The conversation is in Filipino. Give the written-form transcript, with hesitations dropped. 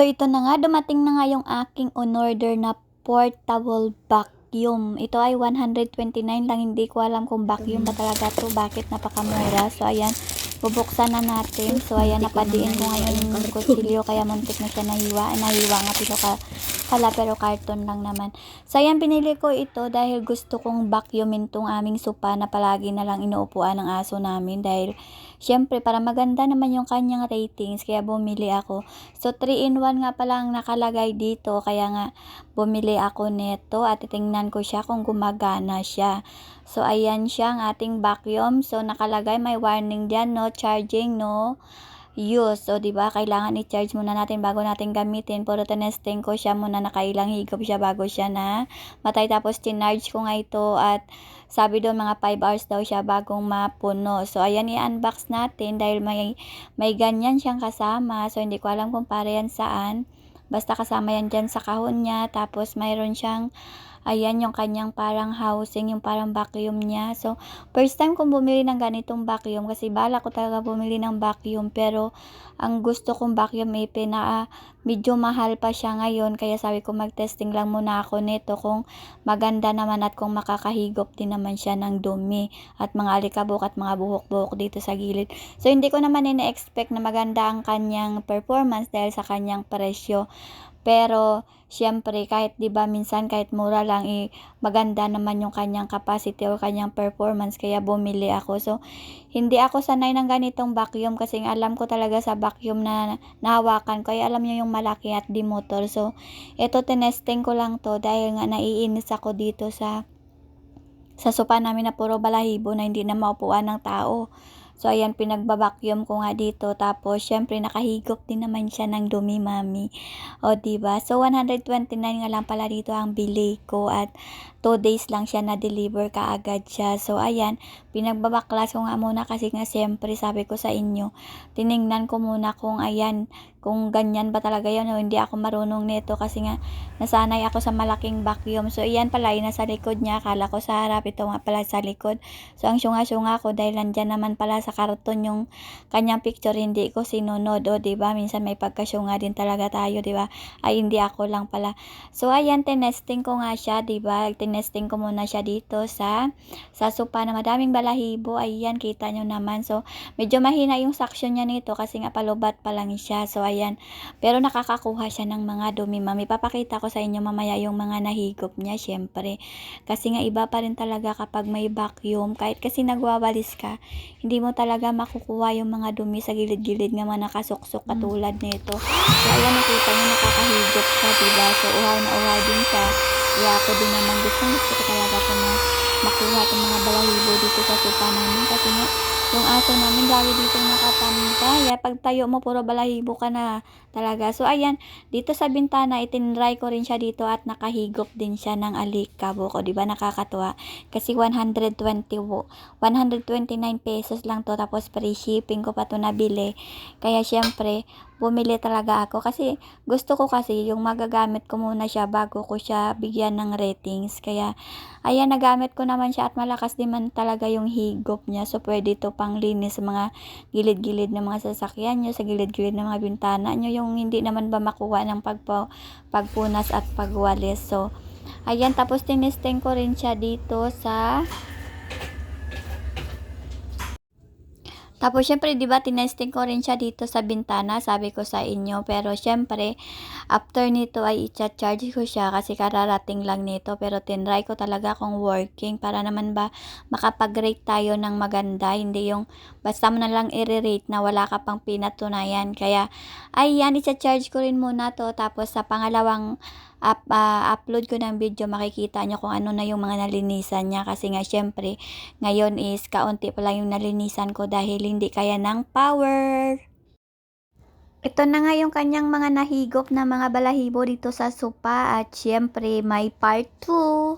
So ito na nga, dumating na nga yung aking on-order na portable vacuum. Ito ay 129 lang, hindi ko alam kung vacuum ba talaga to, bakit napakamura. So ayan, bubuksan na natin. So ayan, napadiin ko ngayon yung kutsilyo, kaya muntik na siya nahiwa. Nahiwa nga pero pala, pero carton lang naman. So ayan, pinili ko ito dahil gusto kong vacuumin tong aming sopa na palagi na lang inuupuan ng aso namin. Dahil syempre para maganda naman yung kanyang ratings, kaya bumili ako. So 3-in-1 nga pala ang nakalagay dito, kaya nga bumili ako nito at titingnan ko siya kung gumagana siya. So ayan siya ang ating vacuum. So nakalagay, may warning diyan, no charging, no use. So 'di ba, kailangan i-charge muna natin bago natin gamitin. Pero tinesting ko siya muna, nakailang higop siya bago siya na matay. Tapos tinarge ko nga ito at sabi doon mga 5 hours daw siya bagong mapuno. So ayan, i-unbox natin dahil may ganyan siyang kasama. So hindi ko alam kung para yan saan. Basta kasama yan dyan sa kahon niya. Tapos mayroon siyang, ayan, yung kanyang parang housing, yung parang vacuum niya. So, first time kong bumili ng ganitong vacuum kasi bala ko talaga bumili ng vacuum. Pero, ang gusto kong vacuum ay medyo mahal pa siya ngayon. Kaya sabi ko mag-testing lang muna ako nito kung maganda naman at kung makakahigop din naman siya ng dumi at mga alikabok at mga buhok-buhok dito sa gilid. So, hindi ko naman ina-expect na maganda ang kanyang performance dahil sa kanyang presyo. Pero siyempre kahit 'di ba minsan kahit mura lang maganda naman yung kanyang capacity o kanyang performance, kaya bumili ako. So hindi ako sanay ng ganitong vacuum kasi alam ko talaga sa vacuum na nahawakan ko ay alam niyo yung malaki at di motor. So ito tinesting ko lang to dahil nga naiinis ako dito sa sopa namin na puro balahibo na hindi na maupuan ng tao. So ayan, pinagba-vacuum ko nga dito, tapos syempre nakahigop din naman siya ng dumi, mami. O diba? So 129 nga lang pala dito ang bili ko at 2 days lang siya na-deliver kaagad siya. So ayan, pinagbabaklas ko nga muna kasi nga syempre sabi ko sa inyo, tiningnan ko muna kung ayan, kung ganyan ba talaga yun o hindi ako marunong nito kasi nga nasanay ako sa malaking vacuum. So ayan pala, yung nasa likod niya, akala ko sa harap, ito nga pala sa likod. So ang syunga-syunga ko dahil nandyan naman pala sa karton yung kanyang picture, hindi ko sinunod. O diba, minsan may pagkasyunga din talaga tayo, diba? Ay hindi ako lang pala. So ayan, tinesting ko nga siya, diba? Tinesting ko muna siya dito sa sopa na madaming balahibo. Ayan, kita nyo naman. So medyo mahina yung suction niya nito kasi nga palubat pa lang siya. So ayan, pero nakakakuha siya ng mga dumi, mami. Papakita ko sa inyo mamaya yung mga nahigop niya, syempre. Kasi nga iba pa rin talaga kapag may vacuum. Kahit kasi nagwawalis ka, hindi mo talaga makukuha yung mga dumi sa gilid-gilid nga mga nakasuksok katulad nito. So ayan, nakita nyo nakakahigop siya, diba? So uhaw na uhaw din siya. Kaya ako din naman gusto ko talaga ko na makuha itong mga balahibo dito sa sopa namin kasi nga yung aso namin lagi dito nakapantay. Pag tayo mo, puro balahibo ka na talaga. So ayan, dito sa bintana, itinry ko rin siya dito at nakahigop din siya ng alikabok. O diba, nakakatuwa? Kasi 129 pesos lang to, tapos free shipping ko pa to nabili. Kaya syempre, bumili talaga ako kasi gusto ko kasi yung magagamit ko muna siya bago ko siya bigyan ng ratings. Kaya ayan, nagamit ko naman siya at malakas din man talaga yung higop niya. So pwede to pang linis sa mga gilid-gilid ng mga sasakyan nyo, sa gilid-gilid ng mga bintana nyo, yung hindi naman ba makuha ng pagpunas at pagwalis. So ayan, tapos tinesting ko rin siya dito tapos syempre 'di ba tinesting ko rin siya dito sa bintana, sabi ko sa inyo. Pero syempre after nito ay i-charge ko siya kasi kararating lang nito. Pero tinry ko talaga kung working para naman ba makapag-rate tayo ng maganda, hindi yung basta mo na lang i-rate na wala ka pang pinatunayan. Kaya ayan, i-charge ko rin muna to, tapos sa pangalawang upload ko ng video makikita nyo kung ano na yung mga nalinisan niya kasi nga syempre ngayon is kaunti pa lang yung nalinisan ko dahil hindi kaya ng power. Ito na nga yung kanyang mga nahigop na mga balahibo dito sa sopa at syempre may part 2.